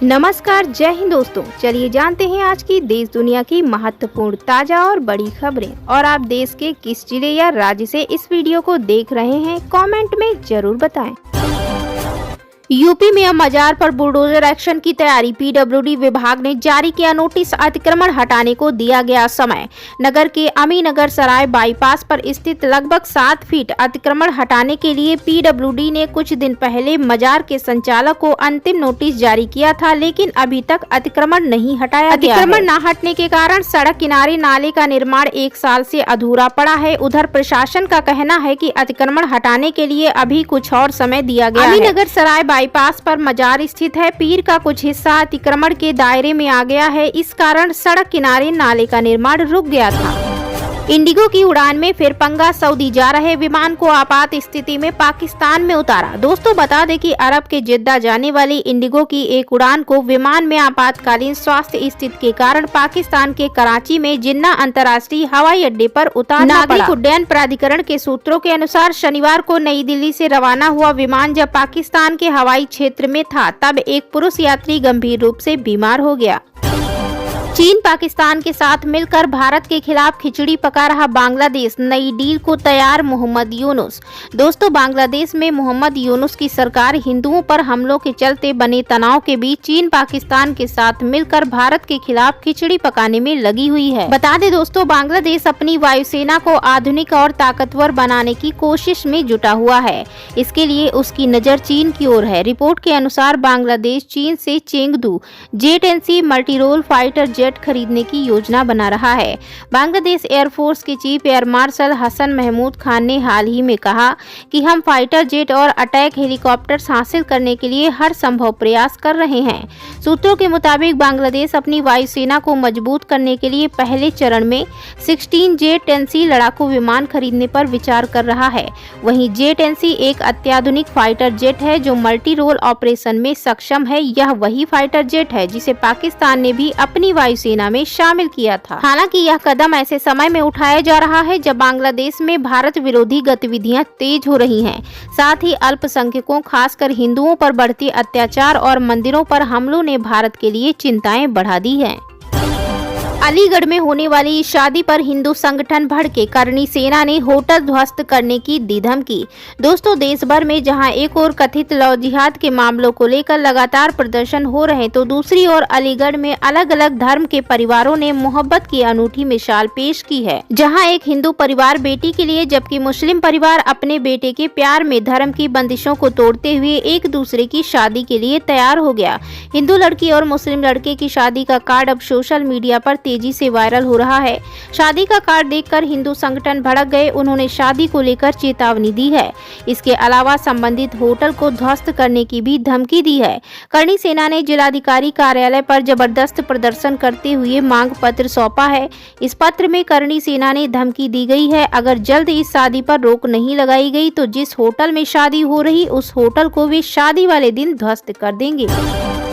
नमस्कार, जय हिंद दोस्तों। चलिए जानते हैं आज की देश दुनिया की महत्वपूर्ण ताजा और बड़ी खबरें। और आप देश के किस जिले या राज्य से इस वीडियो को देख रहे हैं, कमेंट में जरूर बताएं। यूपी में अब मजार पर बुलडोजर एक्शन की तैयारी। पीडब्ल्यूडी विभाग ने जारी किया नोटिस। अतिक्रमण हटाने को दिया गया समय। नगर के अमीनगर सराय बाईपास पर स्थित लगभग 7 फीट अतिक्रमण हटाने के लिए पीडब्ल्यूडी ने कुछ दिन पहले मजार के संचालक को अंतिम नोटिस जारी किया था, लेकिन अभी तक अतिक्रमण नहीं हटाया गया है। अतिक्रमण न हटने के कारण सड़क किनारे नाले का निर्माण 1 साल से अधूरा पड़ा है। उधर प्रशासन का कहना है कि अतिक्रमण हटाने के लिए अभी कुछ और समय दिया गया है। अमीनगर सराय बाईपास पर मजार स्थित है। पीर का कुछ हिस्सा अतिक्रमण के दायरे में आ गया है। इस कारण सड़क किनारे नाले का निर्माण रुक गया था। इंडिगो की उड़ान में फिर पंगा। सऊदी जा रहे विमान को आपात स्थिति में पाकिस्तान में उतारा। दोस्तों बता दें कि अरब के जिद्दा जाने वाली इंडिगो की एक उड़ान को विमान में आपातकालीन स्वास्थ्य स्थिति के कारण पाकिस्तान के कराची में जिन्ना अंतर्राष्ट्रीय हवाई अड्डे पर उतारना पड़ा। नागरिक उड्डयन प्राधिकरण के सूत्रों के अनुसार शनिवार को नई दिल्ली से रवाना हुआ विमान जब पाकिस्तान के हवाई क्षेत्र में था, तब एक पुरुष यात्री गंभीर रूप से बीमार हो गया। चीन पाकिस्तान के साथ मिलकर भारत के खिलाफ खिचड़ी पका रहा बांग्लादेश। नई डील को तैयार मोहम्मद यूनुस। दोस्तों बांग्लादेश में मोहम्मद यूनुस की सरकार हिंदुओं पर हमलों के चलते बने तनाव के बीच चीन पाकिस्तान के साथ मिलकर भारत के खिलाफ खिचड़ी पकाने में लगी हुई है। बता दें दोस्तों, बांग्लादेश अपनी वायुसेना को आधुनिक और ताकतवर बनाने की कोशिश में जुटा हुआ है। इसके लिए उसकी नजर चीन की ओर है। रिपोर्ट के अनुसार बांग्लादेश चीन से Chengdu J-10C multirole fighter jet खरीदने की योजना बना रहा है। बांग्लादेश एयरफोर्स के chief air marshal Hasan Mahmood Khan ने हाल ही में कहा कि हम फाइटर जेट और अटैक हेलीकॉप्टर्स हासिल करने के लिए हर संभव प्रयास कर रहे हैं। सूत्रों के मुताबिक बांग्लादेश अपनी वायुसेना को मजबूत करने के लिए पहले चरण में 16 J-10C लड़ाकू विमान खरीदने पर विचार कर रहा है। वहीं J-10C एक अत्याधुनिक फाइटर जेट है जो मल्टी रोल ऑपरेशन में सक्षम है। यह वही फाइटर जेट है जिसे पाकिस्तान ने भी अपनी सेना में शामिल किया था। हालांकि यह कदम ऐसे समय में उठाया जा रहा है जब बांग्लादेश में भारत विरोधी गतिविधियां तेज हो रही हैं। साथ ही अल्पसंख्यकों खासकर हिंदुओं पर बढ़ती अत्याचार और मंदिरों पर हमलों ने भारत के लिए चिंताएं बढ़ा दी हैं। अलीगढ़ में होने वाली शादी पर हिंदू संगठन भड़के। करणी सेना ने होटल ध्वस्त करने की दी धमकी। दोस्तों देश भर में जहां एक ओर कथित लव जिहाद के मामलों को लेकर लगातार प्रदर्शन हो रहे, तो दूसरी ओर अलीगढ़ में अलग अलग धर्म के परिवारों ने मोहब्बत की अनूठी मिसाल पेश की है। जहां एक हिंदू परिवार बेटी के लिए, जबकि मुस्लिम परिवार अपने बेटे के प्यार में धर्म की बंदिशों को तोड़ते हुए एक दूसरे की शादी के लिए तैयार हो गया। हिंदू लड़की और मुस्लिम लड़के की शादी का कार्ड अब सोशल मीडिया पर तेजी से वायरल हो रहा है। शादी का कार्ड देखकर हिंदू संगठन भड़क गए। उन्होंने शादी को लेकर चेतावनी दी है। इसके अलावा संबंधित होटल को ध्वस्त करने की भी धमकी दी है। करणी सेना ने जिलाधिकारी कार्यालय पर जबरदस्त प्रदर्शन करते हुए मांग पत्र सौंपा है। इस पत्र में करणी सेना ने धमकी दी गई है, अगर जल्द इस शादी पर रोक नहीं लगाई गई तो जिस होटल में शादी हो रही उस होटल को वे शादी वाले दिन ध्वस्त कर देंगे।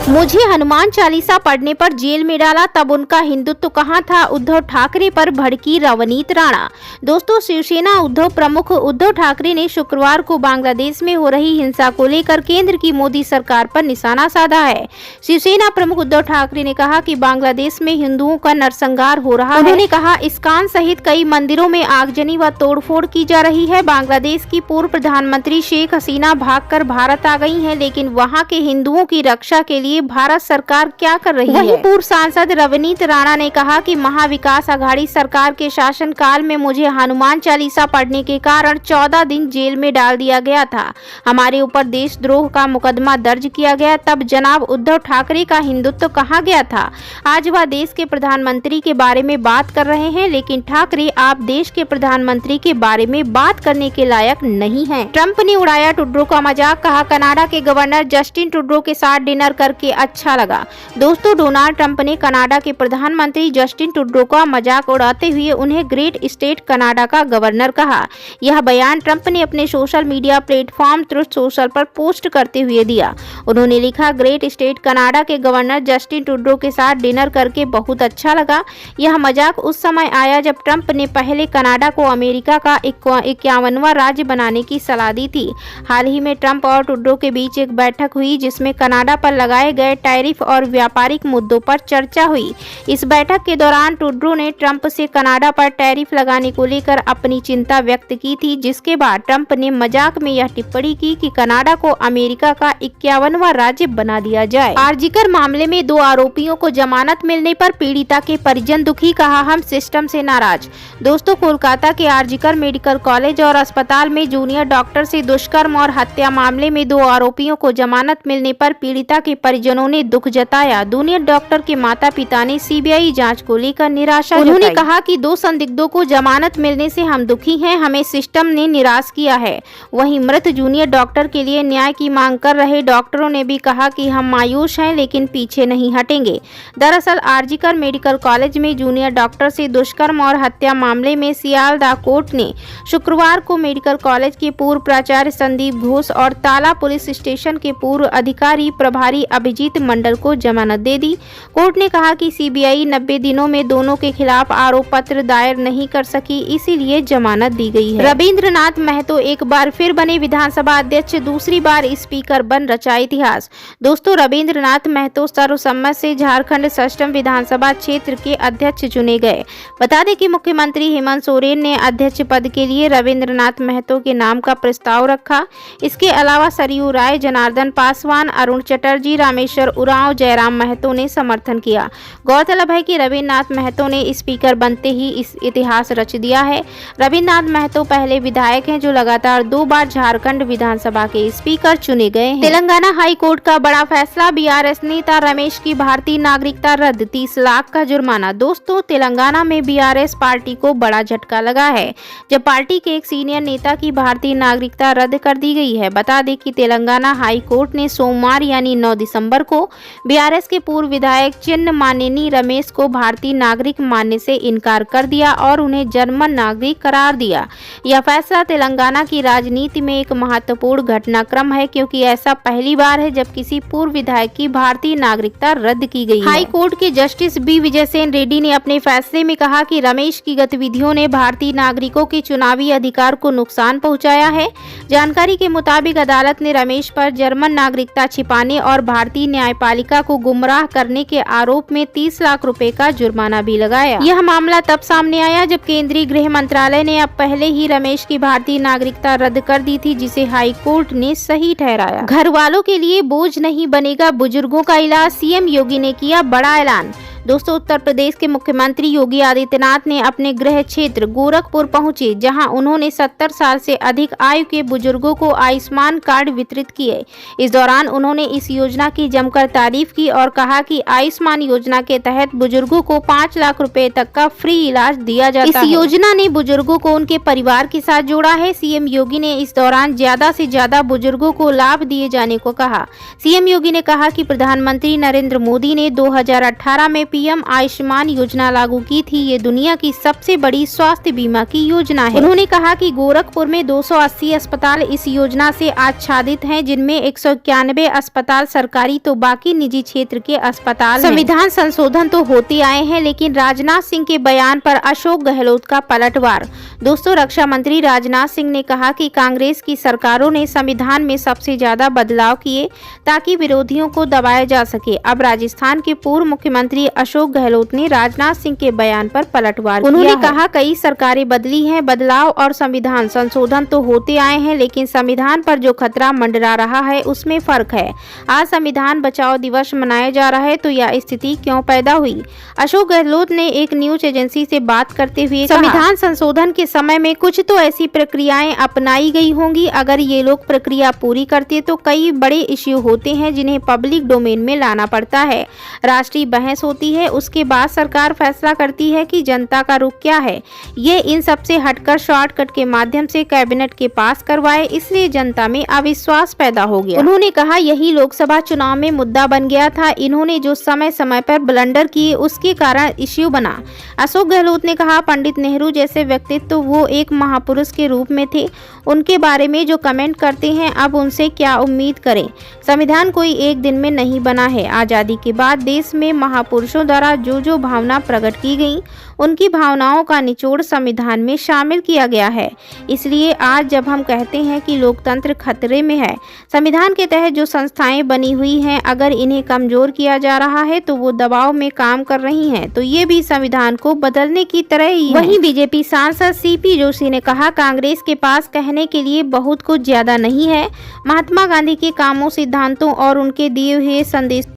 मुझे हनुमान चालीसा पढ़ने पर जेल में डाला, तब उनका हिंदुत्व कहाँ था। उद्धव ठाकरे पर भड़की रवनीत राणा। दोस्तों शिवसेना उद्धव प्रमुख उद्धव ठाकरे ने शुक्रवार को बांग्लादेश में हो रही हिंसा को लेकर केंद्र की मोदी सरकार पर निशाना साधा है। शिवसेना प्रमुख उद्धव ठाकरे ने कहा कि बांग्लादेश में हिंदुओं का नरसंहार हो रहा है। उन्होंने कहा इस्कान सहित कई मंदिरों में आगजनी व तोड़फोड़ की जा रही है। बांग्लादेश की पूर्व प्रधानमंत्री शेख हसीना भागकर भारत आ गई है, लेकिन वहाँ के हिंदुओं की रक्षा के लिए भारत सरकार क्या कर रही है। पूर्व सांसद रवनीत राणा ने कहा कि महाविकास आघाड़ी सरकार के शासनकाल में मुझे हनुमान चालीसा पढ़ने के कारण 14 दिन जेल में डाल दिया गया था। हमारे ऊपर देशद्रोह का मुकदमा दर्ज किया गया, तब जनाब उद्धव ठाकरे का हिंदुत्व कहाँ गया था। आज वह देश के प्रधानमंत्री के बारे में बात कर रहे हैं, लेकिन ठाकरे आप देश के प्रधानमंत्री के बारे में बात करने के लायक नहीं है। ट्रंप ने उड़ाया ट्रूडो का मजाक। कहा कनाडा के गवर्नर जस्टिन ट्रूडो के साथ डिनर करके अच्छा लगा। दोस्तों डोनाल्ड ट्रंप ने कनाडा के प्रधानमंत्री जस्टिन ट्रूडो का मजाक उड़ाते हुए उन्हें ग्रेट स्टेट कनाडा का गवर्नर कहा। यह बयान ट्रंप ने अपने social media platform truth social पर पोस्ट करते हुए दिया। उन्होंने लिखा ग्रेट स्टेट कनाडा के गवर्नर जस्टिन ट्रूडो के साथ डिनर करके बहुत अच्छा लगा। यह मजाक उस समय आया जब ट्रंप ने पहले कनाडा को अमेरिका का 51वां राज्य बनाने की सलाह दी थी। हाल ही में ट्रंप और ट्रूडो के बीच एक बैठक हुई जिसमें कनाडा पर लगाए गए टैरिफ और व्यापारिक मुद्दों पर चर्चा हुई। इस बैठक के दौरान ट्रूडो ने ट्रंप से कनाडा पर टैरिफ लगाने को लेकर अपनी चिंता व्यक्त की थी, जिसके बाद ट्रंप ने मजाक में यह टिप्पणी की कि कनाडा को अमेरिका का 51वां राज्य बना दिया जाए। आरजीकर मामले में 2 आरोपियों को जमानत मिलने पर पीड़िता के परिजन दुखी, कहा हम सिस्टम से नाराज। दोस्तों, कोलकाता के आरजीकर मेडिकल कॉलेज और अस्पताल में जूनियर डॉक्टर से दुष्कर्म और हत्या मामले में 2 आरोपियों को जमानत मिलने पर पीड़िता के परिजनों ने दुख जताया। जूनियर डॉक्टर के माता पिता ने सीबीआई जांच को लेकर निराशा जताई। उन्होंने कहा कि 2 संदिग्धों को जमानत मिलने से हम दुखी हैं, हमें सिस्टम ने निराश किया है। वहीं मृत जूनियर डॉक्टर के लिए न्याय की मांग कर रहे डॉक्टरों ने भी कहा कि हम मायूस हैं लेकिन पीछे नहीं हटेंगे। दरअसल आरजीकर मेडिकल कॉलेज में जूनियर डॉक्टर से दुष्कर्म और हत्या मामले में सियालदह कोर्ट ने शुक्रवार को मेडिकल कॉलेज के पूर्व प्राचार्य संदीप घोष और ताला पुलिस स्टेशन के पूर्व अधिकारी प्रभारी अभिजीत मंडल को जमानत दे दी। कोर्ट ने कहा कि सीबीआई 90 दिनों में दोनों के खिलाफ आरोप पत्र दायर नहीं कर सकी, इसीलिए जमानत दी गई है। रविंद्रनाथ महतो एक बार फिर बने विधानसभा अध्यक्ष, दूसरी बार स्पीकर बन रचा इतिहास। दोस्तों, रविंद्रनाथ महतो सर्वसम्मत से झारखंड 6वीं विधानसभा क्षेत्र के अध्यक्ष चुने गए। बता दें कि मुख्यमंत्री हेमंत सोरेन ने अध्यक्ष पद के लिए रविंद्रनाथ महतो के नाम का प्रस्ताव रखा। इसके अलावा सरयू राय, जनार्दन पासवान, अरुण चटर्जी, रामेश्वर उरांव, जयराम महतो ने समर्थन किया। गौरतलब है कि रविन्द्रनाथ महतो ने स्पीकर बनते ही इस इतिहास रच दिया है। रविन्द्रनाथ महतो पहले विधायक हैं जो लगातार 2 बार झारखंड विधानसभा के स्पीकर चुने गए हैं। तेलंगाना हाई कोर्ट का बड़ा फैसला, बीआरएस नेता रमेश की भारतीय नागरिकता रद्द, 30 लाख का जुर्माना। दोस्तों, तेलंगाना में बीआरएस पार्टी को बड़ा झटका लगा है जब पार्टी के एक सीनियर नेता की भारतीय नागरिकता रद्द कर दी गई है। बता दें कि तेलंगाना हाई कोर्ट ने सोमवार यानी 9 दिसंबर को बीआरएस के पूर्व विधायक चिन्नमानेनी रमेश को भारतीय नागरिक मानने से इनकार कर दिया और उन्हें जर्मन नागरिक करार दिया। यह फैसला तेलंगाना की राजनीति में एक महत्वपूर्ण घटनाक्रम है, क्योंकि ऐसा पहली बार है जब किसी पूर्व विधायक की भारतीय नागरिकता रद्द की गई है। हाई कोर्ट के जस्टिस बी विजयसेन रेड्डी ने अपने फैसले में कहा कि रमेश की गतिविधियों ने भारतीय नागरिकों के चुनावी अधिकार को नुकसान पहुंचाया है। जानकारी के मुताबिक अदालत ने रमेश पर जर्मन नागरिकता छिपाने और भारतीय न्यायपालिका को गुमराह करने के आरोप में 30 लाख रुपए का जुर्माना भी लगाया। यह मामला तब सामने आया जब केंद्रीय गृह मंत्रालय ने अब पहले ही रमेश की भारतीय नागरिकता रद्द कर दी थी, जिसे हाई कोर्ट ने सही ठहराया। घर वालों के लिए बोझ नहीं बनेगा बुजुर्गों का इलाज, सीएम योगी ने किया बड़ा ऐलान। दोस्तों, उत्तर प्रदेश के मुख्यमंत्री योगी आदित्यनाथ ने अपने गृह क्षेत्र गोरखपुर पहुंचे, जहां उन्होंने 70 साल से अधिक आयु के बुजुर्गों को आयुष्मान कार्ड वितरित किए। इस दौरान उन्होंने इस योजना की जमकर तारीफ की और कहा कि आयुष्मान योजना के तहत बुजुर्गों को 5 लाख रुपए तक का फ्री इलाज दिया जाता है। इस योजना ने बुजुर्गों को उनके परिवार के साथ जोड़ा है। सीएम योगी ने इस दौरान ज्यादा से ज्यादा बुजुर्गों को लाभ दिए जाने को कहा। सीएम योगी ने कहा कि प्रधानमंत्री नरेंद्र मोदी ने 2018 में पीएम आयुष्मान योजना लागू की थी। ये दुनिया की सबसे बड़ी स्वास्थ्य बीमा की योजना है। उन्होंने कहा कि गोरखपुर में 280 अस्पताल इस योजना से आच्छादित हैं, जिनमें 191 अस्पताल सरकारी तो बाकी निजी क्षेत्र के अस्पताल हैं। संविधान संशोधन तो होते आए हैं, लेकिन राजनाथ सिंह के बयान पर अशोक गहलोत का पलटवार। दोस्तों, रक्षा मंत्री राजनाथ सिंह ने कहा कि कांग्रेस की सरकारों ने संविधान में सबसे ज्यादा बदलाव किए ताकि विरोधियों को दबाया जा सके। अब राजस्थान के पूर्व मुख्यमंत्री अशोक गहलोत ने राजनाथ सिंह के बयान पर पलटवार किया। उन्होंने कहा कई सरकारें बदली हैं, बदलाव और संविधान संशोधन तो होते आए हैं, लेकिन संविधान पर जो खतरा मंडरा रहा है उसमें फर्क है। आज संविधान बचाओ दिवस मनाया जा रहा है, तो यह स्थिति क्यों पैदा हुई? अशोक गहलोत ने एक न्यूज एजेंसी से बात करते हुए संविधान संशोधन के समय में कुछ तो ऐसी प्रक्रियाएं अपनाई गई होंगी। अगर ये लोग प्रक्रिया पूरी करते तो कई बड़े इश्यू होते हैं जिन्हें पब्लिक डोमेन में लाना पड़ता है। राष्ट्रीय बहस होती है, उसके बाद सरकार फैसला करती है कि जनता का रुख क्या है। ये इन सब से हटकर शॉर्टकट के माध्यम से कैबिनेट के पास करवाए, इसलिए जनता में अविश्वास पैदा हो गया। उन्होंने कहा यही लोकसभा चुनाव में मुद्दा बन गया था। इन्होंने जो समय समय पर ब्लंडर किए उसके कारण इश्यू बना। अशोक गहलोत ने कहा पंडित नेहरू जैसे व्यक्तित्व तो वो एक महापुरुष के रूप में थे। उनके बारे में जो कमेंट करते हैं अब उनसे क्या उम्मीद करें। संविधान कोई एक दिन में नहीं बना है। आजादी के बाद देश में महापुरुषों सदस्यों द्वारा जो जो भावना प्रकट की गई, उनकी भावनाओं का निचोड़ संविधान में शामिल किया गया है। इसलिए आज जब हम कहते हैं कि लोकतंत्र खतरे में है, संविधान के तहत जो संस्थाएं बनी हुई हैं, अगर इन्हें कमजोर किया जा रहा है तो वो दबाव में काम कर रही हैं, तो ये भी संविधान को बदलने की तरह ही है। वहीं बीजेपी सांसद सीपी जोशी ने कहा, कांग्रेस के पास कहने के लिए बहुत कुछ ज्यादा नहीं है। महात्मा गांधी के कामों, सिद्धांतों और उनके दिए हुए संदेश